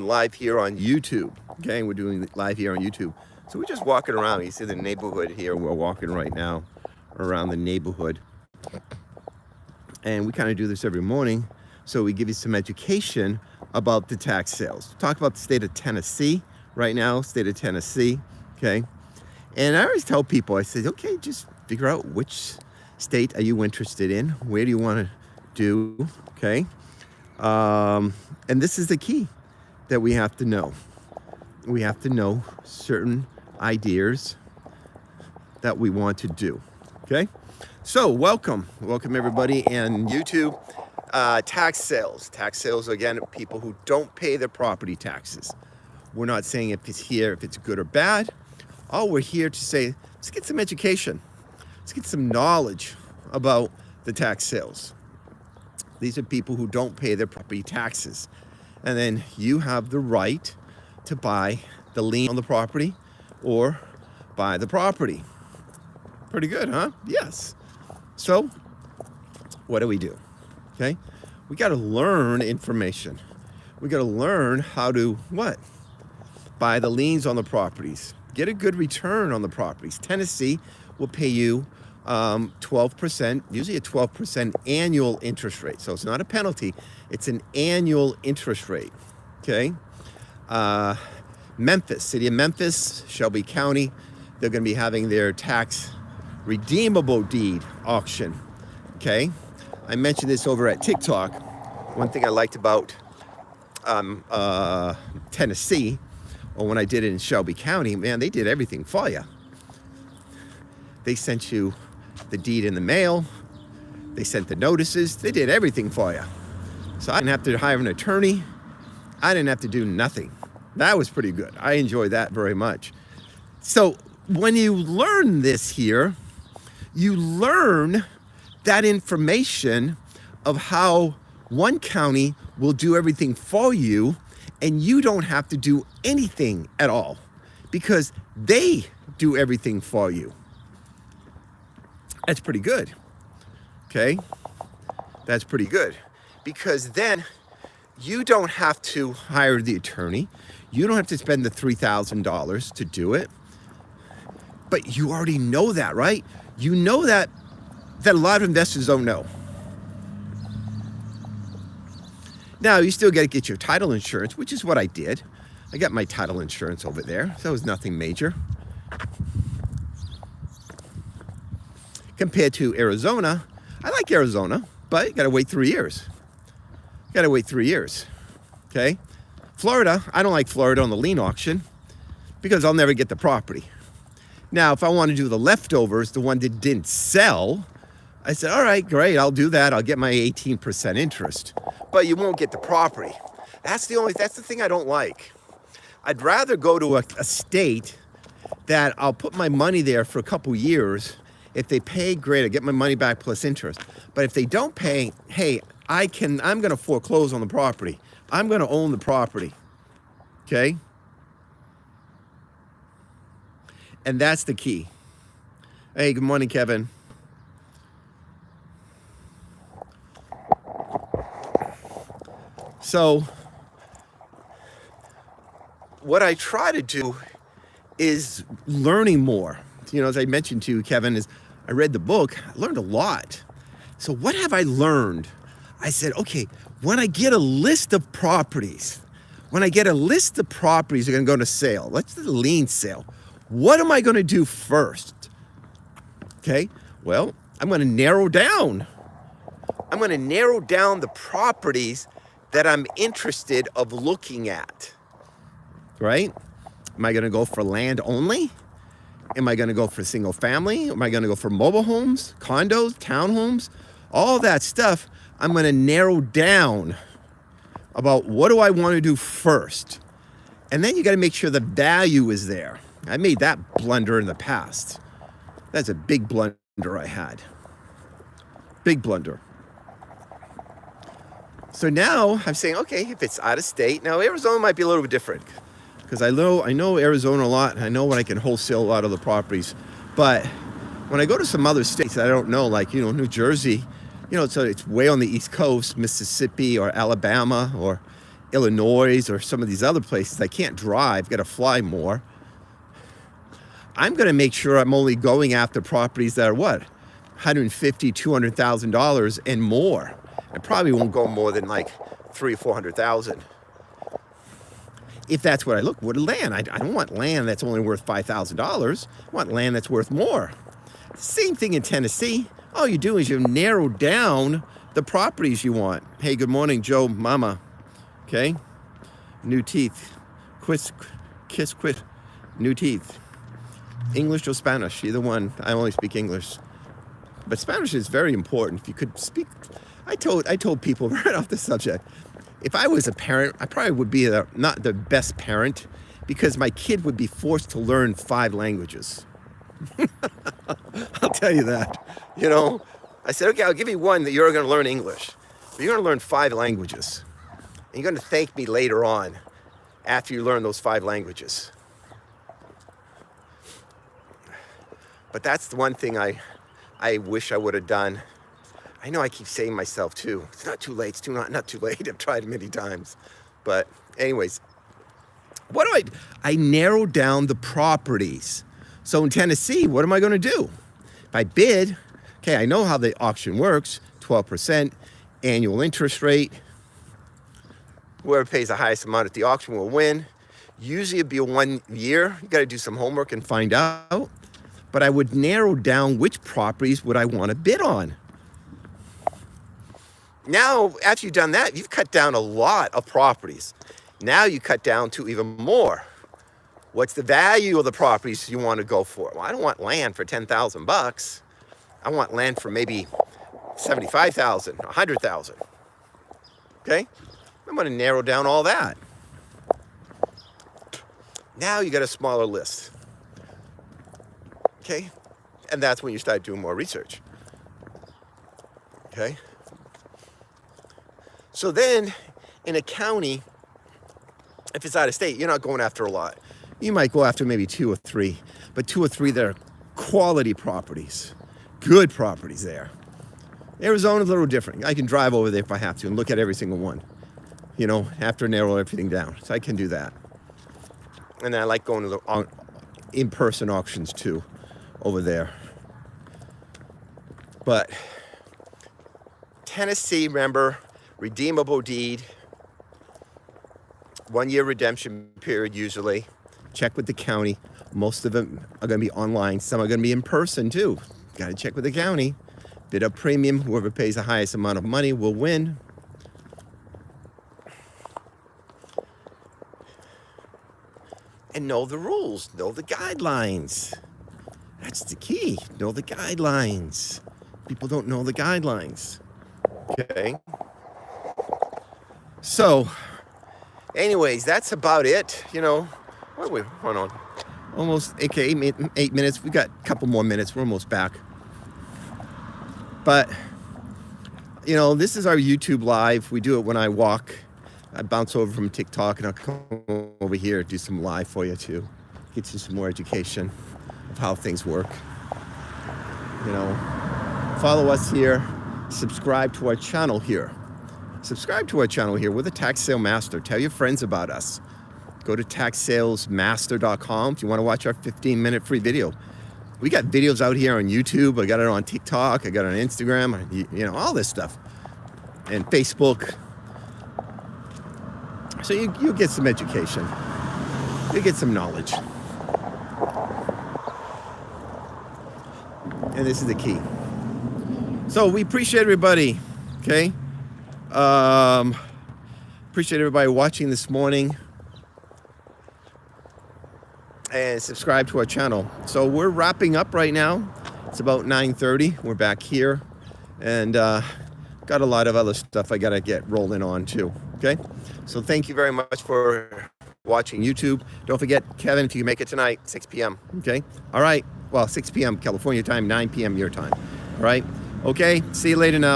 live here on YouTube. Okay, we're doing live here on YouTube. So we're just walking around. You see the neighborhood here. We're walking right now around the neighborhood. And we kind of do this every morning. So we give you some education about the tax sales. Talk about the state of Tennessee right now, state of Tennessee, okay? And I always tell people, I said, okay, just figure out which state are you interested in? Where do you want to do, okay? And this is the key that we have to know. We have to know certain ideas that we want to do, okay? So welcome everybody and YouTube. Tax sales, again, people who don't pay their property taxes. We're not saying if it's good or bad. All we're here to say, let's get some education. Let's get some knowledge about the tax sales. These are people who don't pay their property taxes. And then you have the right to buy the lien on the property or buy the property. Pretty good, huh? Yes. So what do we do? Okay, we got to learn information. We got to learn how to what? Buy the liens on the properties. Get a good return on the properties. Tennessee will pay you 12%, usually a 12% annual interest rate. So it's not a penalty, it's an annual interest rate, okay? Memphis, city of Memphis, Shelby County, they're gonna be having their tax redeemable deed auction, okay? I mentioned this over at TikTok. One thing I liked about Tennessee, or when I did it in Shelby County, man, they did everything for you. They sent you the deed in the mail. They sent the notices. They did everything for you. So I didn't have to hire an attorney. I didn't have to do nothing. That was pretty good. I enjoyed that very much. So when you learn this here, you learn that information of how one county will do everything for you and you don't have to do anything at all because they do everything for you. That's pretty good, okay? That's pretty good because then you don't have to hire the attorney. You don't have to spend the $3,000 to do it. But you already know that, right? You know that a lot of investors don't know. Now, you still got to get your title insurance, which is what I did. I got my title insurance over there. So it was nothing major. Compared to Arizona, I like Arizona, but you got to wait 3 years. You got to wait 3 years, okay? Florida, I don't like Florida on the lien auction because I'll never get the property. Now, if I want to do the leftovers, the one that didn't sell, I said, all right, great, I'll do that. I'll get my 18% interest, but you won't get the property. That's the thing I don't like. I'd rather go to a state that I'll put my money there for a couple years. If they pay, great, I get my money back plus interest. But if they don't pay, hey, I'm going to foreclose on the property. I'm going to own the property, okay? And that's the key. Hey, good morning, Kevin. So what I try to do is learning more. You know, as I mentioned to you, Kevin, is I read the book, I learned a lot. So what have I learned? I said, okay, when I get a list of properties, that are going to go to sale, let's do the lien sale. What am I going to do first? Okay, well, I'm going to narrow down. The properties that I'm interested of looking at, right? Am I going to go for land only? Am I going to go for single family? Am I going to go for mobile homes, condos, townhomes? All that stuff, I'm going to narrow down about what do I want to do first. And then you got to make sure the value is there. I made that blunder in the past. That's a big blunder I had. Big blunder. So now I'm saying, okay, if it's out of state, now Arizona might be a little bit different because I know Arizona a lot. And I know when I can wholesale a lot of the properties. But when I go to some other states that I don't know, like, New Jersey, so it's way on the East Coast, Mississippi or Alabama or Illinois or some of these other places, I can't drive, got to fly more. I'm going to make sure I'm only going after properties that are what? $150,000, $200,000 and more. I probably won't go more than like $300,000 or $400,000. If that's what I look for, land. I don't want land that's only worth $5,000. I want land that's worth more. Same thing in Tennessee. All you do is you narrow down the properties you want. Hey, good morning, Joe Mama. Okay? New teeth. Kiss, quit. New teeth. English or Spanish? Either one. I only speak English. But Spanish is very important. If you could speak... I told people right off the subject, if I was a parent, I probably would be not the best parent because my kid would be forced to learn 5 languages. I'll tell you that. You know, I said, okay, I'll give you one that you're going to learn English. But you're going to learn 5 languages. And you're going to thank me later on after you learn those 5 languages. But that's the one thing I wish I would have done. I know I keep saying myself too. It's not too late. It's not too late. I've tried many times. But anyways, what do I narrow down the properties. So in Tennessee, what am I going to do? If I bid, okay, I know how the auction works, 12% annual interest rate. Whoever pays the highest amount at the auction will win. Usually it'd be a 1 year. You got to do some homework and find out. But I would narrow down which properties would I want to bid on. Now, after you've done that, you've cut down a lot of properties. Now you cut down to even more. What's the value of the properties you want to go for? Well, I don't want land for $10,000. I want land for maybe $75,000, $100,000. Okay? I'm going to narrow down all that. Now you got a smaller list. Okay? And that's when you start doing more research. Okay? So then, in a county, if it's out of state, you're not going after a lot. You might go after maybe 2 or 3, but 2 or 3 that are quality properties, good properties there. Arizona's a little different. I can drive over there if I have to and look at every single one, you know, after narrow everything down. So I can do that. And I like going to the in-person auctions too, over there. But Tennessee, remember, redeemable deed, 1 year redemption period usually. Check with the county. Most of them are going to be online. Some are going to be in person too. Got to check with the county. Bid up premium. Whoever pays the highest amount of money will win. And know the rules. Know the guidelines. That's the key. Know the guidelines. People don't know the guidelines. Okay. So, anyways, that's about it. You know, hold on. Almost, okay, 8 minutes. We got a couple more minutes. We're almost back. But, you know, this is our YouTube live. We do it when I walk. I bounce over from TikTok and I'll come over here, do some live for you too. Get you some more education of how things work. You know, follow us here. Subscribe to our channel here. Subscribe to our channel here. We're the Tax Sale Master. Tell your friends about us. Go to taxsalesmaster.com if you want to watch our 15-minute free video. We got videos out here on YouTube. I got it on TikTok. I got it on Instagram. You know, all this stuff. And Facebook. So you'll get some education. You'll get some knowledge. And this is the key. So we appreciate everybody. Okay? Appreciate everybody watching this morning. And subscribe to our channel. So we're wrapping up right now. It's about 9:30. We're back here. And got a lot of other stuff I got to get rolling on too. Okay? So thank you very much for watching YouTube. Don't forget, Kevin, if you can make it tonight, 6 p.m. Okay? All right. Well, 6 p.m. California time, 9 p.m. your time. All right? Okay? See you later now.